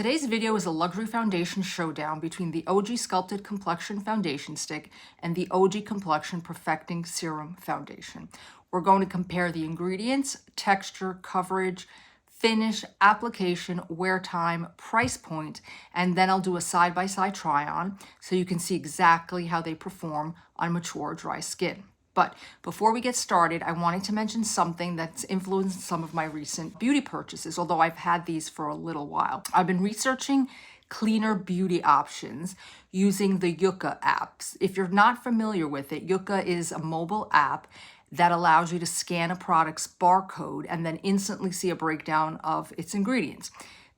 Today's video is a luxury foundation showdown between the OGEE Sculpted Complexion Foundation Stick and the OGEE Complexion Perfecting Serum Foundation. We're going to compare the ingredients, texture, coverage, finish, application, wear time, price point, and then I'll do a side-by-side try-on so you can see exactly how they perform on mature, dry skin. But before we get started, I wanted to mention something that's influenced some of my recent beauty purchases, although I've had these for a little while. I've been researching cleaner beauty options using the Yuka apps. If you're not familiar with it, Yuka is a mobile app that allows you to scan a product's barcode and then instantly see a breakdown of its ingredients.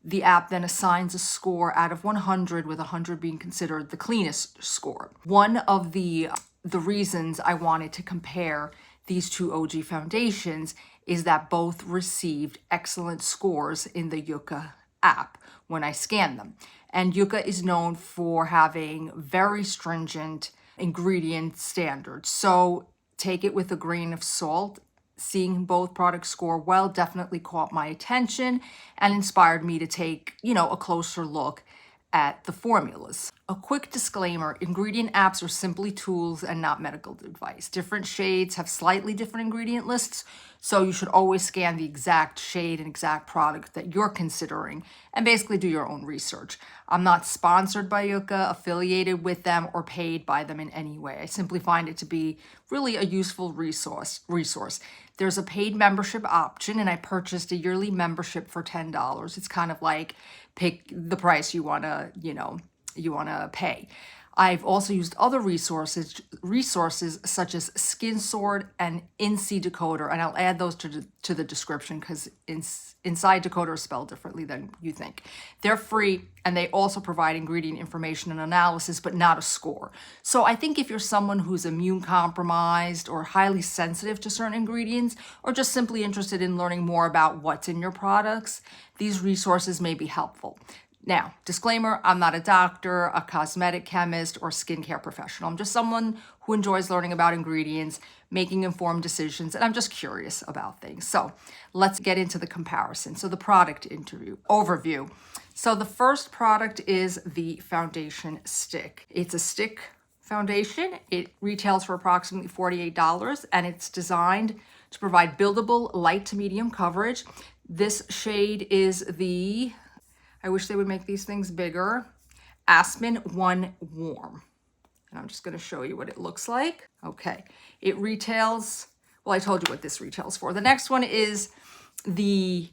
The app then assigns a score out of 100, with 100 being considered the cleanest score. One of the reasons I wanted to compare these two OGEE foundations is that both received excellent scores in the Yuka app when I scanned them. And Yuka is known for having very stringent ingredient standards. So take it with a grain of salt. Seeing both products score well definitely caught my attention and inspired me to take, a closer look at the formulas. A quick disclaimer, ingredient apps are simply tools and not medical advice. Different shades have slightly different ingredient lists, so you should always scan the exact shade and exact product that you're considering and basically do your own research. I'm not sponsored by Yuka, affiliated with them, or paid by them in any way. I simply find it to be really a useful resource. There's a paid membership option, and I purchased a yearly membership for $10. It's kind of like pick the price you want to pay. I've also used other resources such as Skin Sword and INSEE Decoder, and I'll add those to the description because inside Decoder is spelled differently than you think. They're free, and they also provide ingredient information and analysis, but not a score. So I think if you're someone who's immune compromised or highly sensitive to certain ingredients, or just simply interested in learning more about what's in your products, these resources may be helpful. Now, disclaimer, I'm not a doctor, a cosmetic chemist, or skincare professional. I'm just someone who enjoys learning about ingredients, making informed decisions, and I'm just curious about things. So let's get into the comparison. So the product overview. So the first product is the foundation stick. It's a stick foundation. It retails for approximately $48, and it's designed to provide buildable light to medium coverage. This shade is I wish they would make these things bigger, Aspen 1 Warm. And I'm just going to show you what it looks like. Okay, it retails, well, I told you what this retails for. The next one is the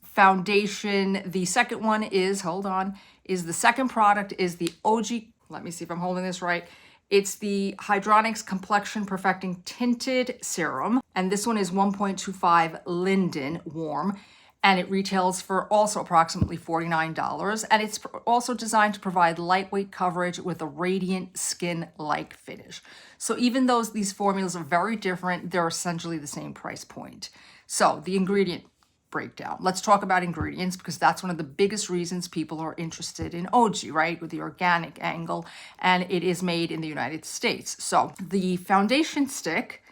foundation. The second one is, the second product is the OGEE, let me see if I'm holding this right. It's the Hydronics Complexion Perfecting Tinted Serum. And this one is 1.25 Linden Warm. And it retails for also approximately $49. And it's also designed to provide lightweight coverage with a radiant skin-like finish. So even though these formulas are very different, they're essentially the same price point. So the ingredient breakdown. Let's talk about ingredients because that's one of the biggest reasons people are interested in OGEE, right? With the organic angle. And it is made in the United States. So the foundation stick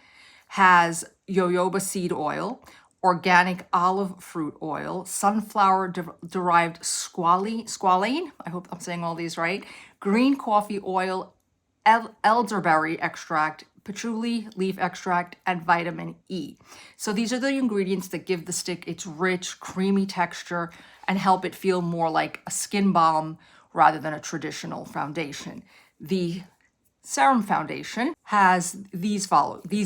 has jojoba seed oil, organic olive fruit oil, sunflower-derived squalane, I hope I'm saying all these right, green coffee oil, elderberry extract, patchouli leaf extract, and vitamin E. So these are the ingredients that give the stick its rich, creamy texture and help it feel more like a skin balm rather than a traditional foundation. The Serum Foundation has these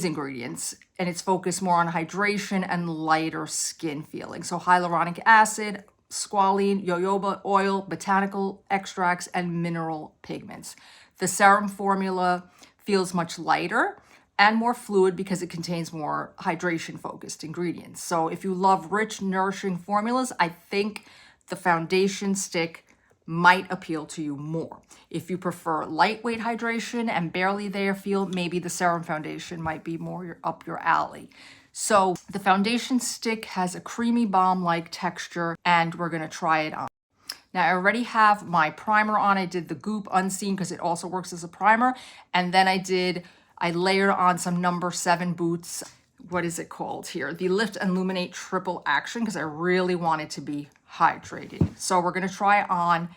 ingredients, and it's focused more on hydration and lighter skin feeling. So hyaluronic acid, squalene, jojoba oil, botanical extracts, and mineral pigments. The serum formula feels much lighter and more fluid because it contains more hydration-focused ingredients. So if you love rich, nourishing formulas, I think the foundation stick might appeal to you more. If you prefer lightweight hydration and barely there feel, maybe the Serum Foundation might be more up your alley. So the foundation stick has a creamy balm-like texture, and we're gonna try it on. Now I already have my primer on. I did the Goop Unseen because it also works as a primer. And then I layered on some number 7 boots. What is it called here? The Lift and Illuminate Triple Action, because I really want it to be hydrated. So we're gonna try on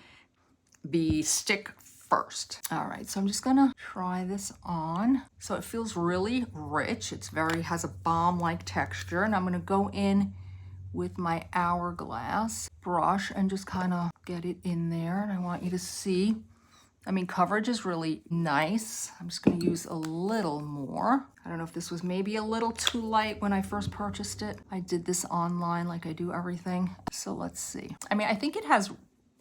the stick first. All right, so I'm just gonna try this on. So it feels really rich. It's has a balm-like texture, and I'm gonna go in with my hourglass brush and just kind of get it in there. And I want you to see, I mean, coverage is really nice. I'm just gonna use a little more. I don't know if this was maybe a little too light when I first purchased it. I did this online like I do everything. So let's see. I mean, I think it has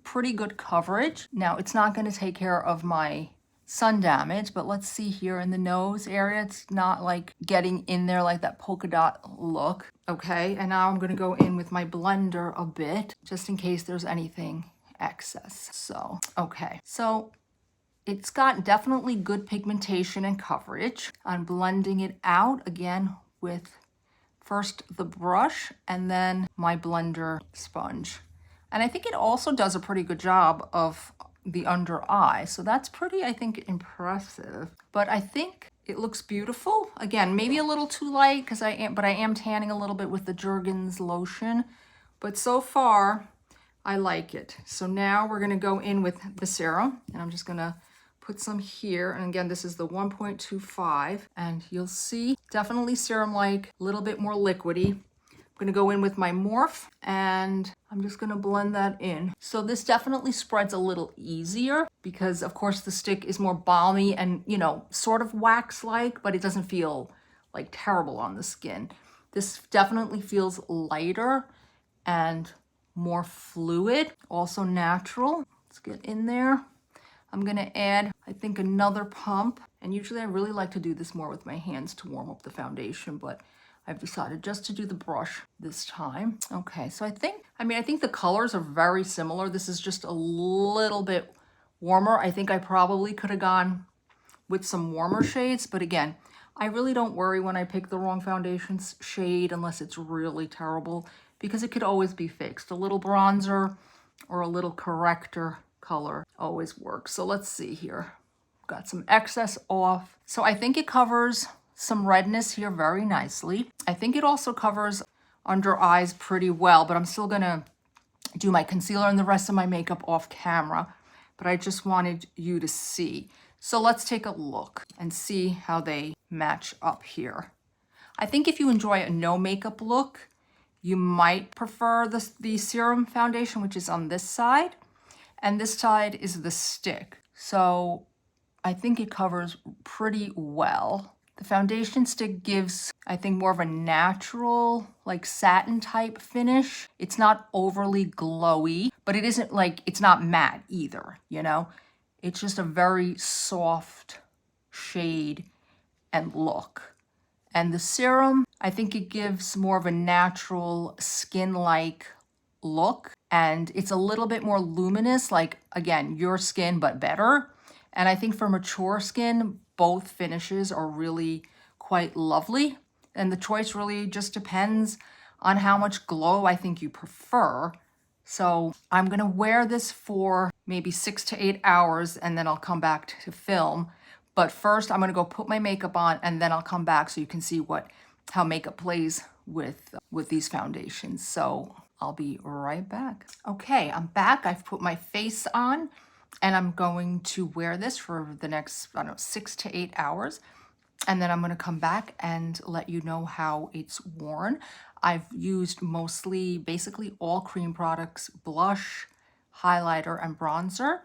pretty good coverage. Now, it's not gonna take care of my sun damage, but let's see here in the nose area, it's not like getting in there like that polka dot look. Okay, and now I'm gonna go in with my blender a bit, just in case there's anything excess. So, okay, so it's got definitely good pigmentation and coverage. I'm blending it out again with first the brush and then my blender sponge. And I think it also does a pretty good job of the under eye. So that's pretty, I think, impressive. But I think it looks beautiful. Again, maybe a little too light because I am tanning a little bit with the Jergens lotion. But so far, I like it. So now we're gonna go in with the serum, and I'm just gonna put some here. And again, this is the 1.25, and you'll see definitely serum-like, a little bit more liquidy. I'm gonna go in with my Morph, and I'm just gonna blend that in. So this definitely spreads a little easier because of course the stick is more balmy and, you know, sort of wax-like, but it doesn't feel like terrible on the skin. This definitely feels lighter and more fluid, also natural. Let's get in there. I'm gonna add, I think, another pump. And usually I really like to do this more with my hands to warm up the foundation, but I've decided just to do the brush this time. Okay, so I think the colors are very similar. This is just a little bit warmer. I think I probably could have gone with some warmer shades, but again, I really don't worry when I pick the wrong foundation shade unless it's really terrible, because it could always be fixed. A little bronzer or a little corrector color always works. So let's see here. Got some excess off. So I think it covers some redness here very nicely. I think it also covers under eyes pretty well, but I'm still gonna do my concealer and the rest of my makeup off camera, but I just wanted you to see. So let's take a look and see how they match up here. I think if you enjoy a no makeup look, you might prefer the serum foundation, which is on this side, and this side is the stick. So I think it covers pretty well. The foundation stick gives, I think, more of a natural, like satin type finish. It's not overly glowy, but it isn't like, it's not matte either, you know? It's just a very soft shade and look. And the serum, I think it gives more of a natural skin-like look, and it's a little bit more luminous, like, again, your skin, but better. And I think for mature skin, both finishes are really quite lovely. And the choice really just depends on how much glow I think you prefer. So I'm gonna wear this for maybe 6 to 8 hours, and then I'll come back to film. But first I'm gonna go put my makeup on, and then I'll come back so you can see how makeup plays with these foundations. So I'll be right back. Okay, I'm back. I've put my face on, and I'm going to wear this for the next, I don't know, 6 to 8 hours. And then I'm gonna come back and let you know how it's worn. I've used basically all cream products: blush, highlighter, and bronzer.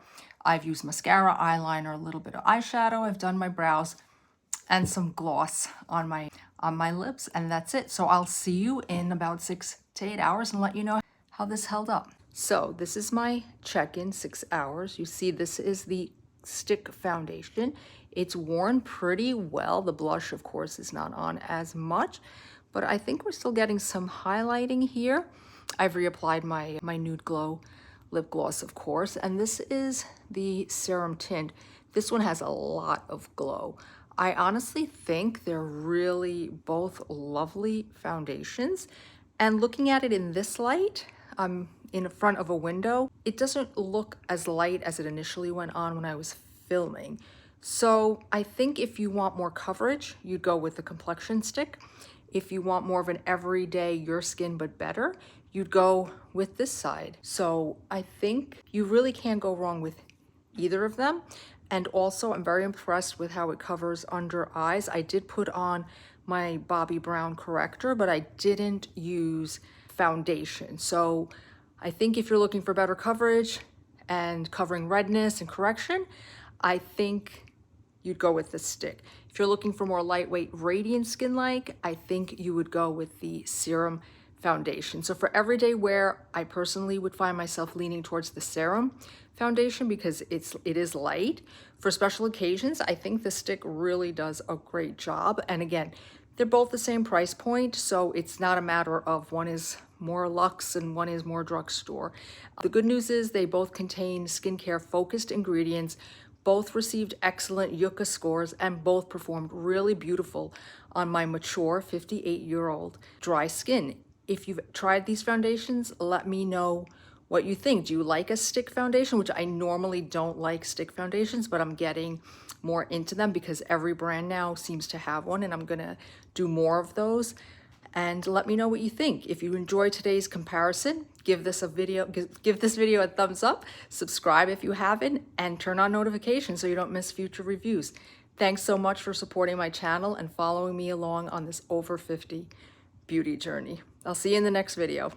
I've used mascara, eyeliner, a little bit of eyeshadow. I've done my brows and some gloss on my lips, and that's it. So I'll see you in about 6 to 8 hours and let you know how this held up. So this is my check-in, 6 hours. You see, this is the stick foundation. It's worn pretty well. The blush, of course, is not on as much, but I think we're still getting some highlighting here. I've reapplied my Nude Glow lip gloss, of course, and this is the serum tint. This one has a lot of glow. I honestly think they're really both lovely foundations. And looking at it in this light, in front of a window, it doesn't look as light as it initially went on when I was filming. So I think if you want more coverage, you'd go with the complexion stick. If you want more of an everyday your skin but better, you'd go with this side. So I think you really can't go wrong with either of them. And also I'm very impressed with how it covers under eyes. I did put on my Bobbi Brown corrector, but I didn't use foundation. So I think if you're looking for better coverage and covering redness and correction, I think you'd go with the stick. If you're looking for more lightweight, radiant skin-like, I think you would go with the serum foundation. So for everyday wear, I personally would find myself leaning towards the serum foundation because it is light. For special occasions, I think the stick really does a great job. And again, they're both the same price point, so it's not a matter of one is more luxe and one is more drugstore. The good news is they both contain skincare focused ingredients. Both received excellent Yucca scores and both performed really beautiful on my mature 58-year-old dry skin. If you've tried these foundations, let me know what you think. Do you like a stick foundation? Which I normally don't like stick foundations, but I'm getting more into them because every brand now seems to have one, and I'm gonna do more of those. And let me know what you think. If you enjoyed today's comparison, give this video a thumbs up, subscribe if you haven't, and turn on notifications so you don't miss future reviews. Thanks so much for supporting my channel and following me along on this over 50 beauty journey. I'll see you in the next video.